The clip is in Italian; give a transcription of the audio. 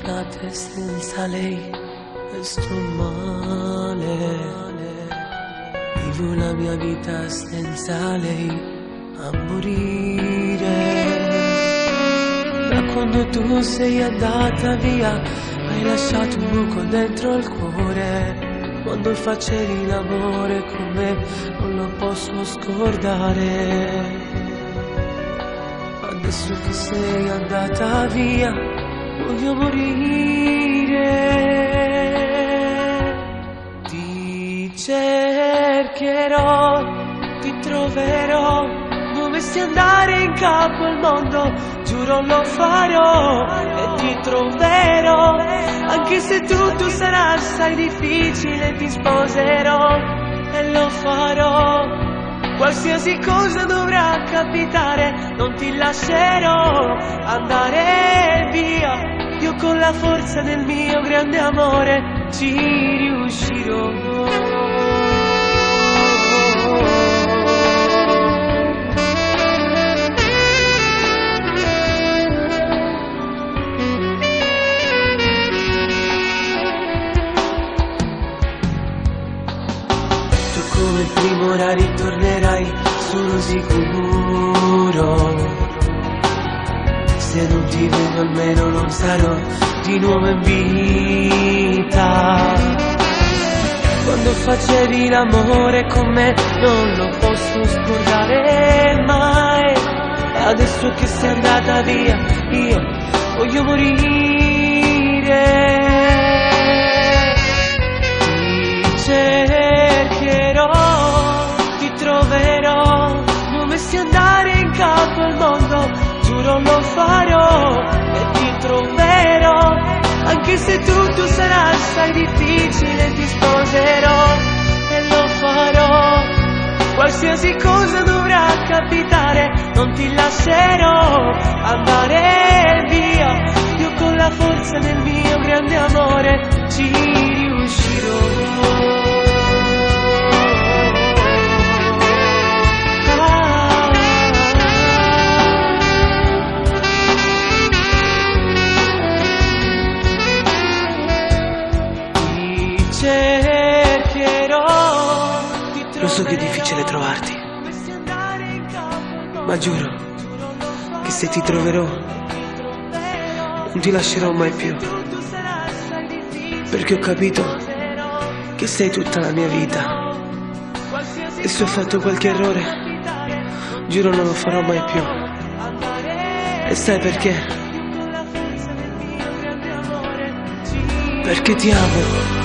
giornate senza lei e sto male. Vivo la mia vita senza lei a morire. Da quando tu sei andata via hai lasciato un buco dentro il cuore. Quando facevi l'amore con me non lo posso scordare. Adesso che sei andata via voglio morire. Ti cercherò, ti troverò, dovessi andare in capo al mondo, giuro lo farò e ti troverò. Anche se tutto sarà assai difficile ti sposerò e lo farò. Qualsiasi cosa dovrà capitare non ti lascerò andare via. Io con la forza del mio grande amore ci riuscirò. Come prima ora ritornerai, sono sicuro. Se non ti vedo almeno non sarò di nuovo in vita. Quando facevi l'amore con me non lo posso scordare mai. Adesso che sei andata via io voglio morire. Ti troverò, dovessi andare in capo al mondo, giuro lo farò e ti troverò. Anche se tutto sarà assai difficile ti sposerò e lo farò. Qualsiasi cosa dovrà capitare non ti lascerò andare via. Io con la forza del mio grande amore ci riuscirò. Lo so che è difficile trovarti, ma giuro che se ti troverò non ti lascerò mai più, perché ho capito che sei tutta la mia vita. E se ho fatto qualche errore, giuro non lo farò mai più. E sai perché? Perché ti amo.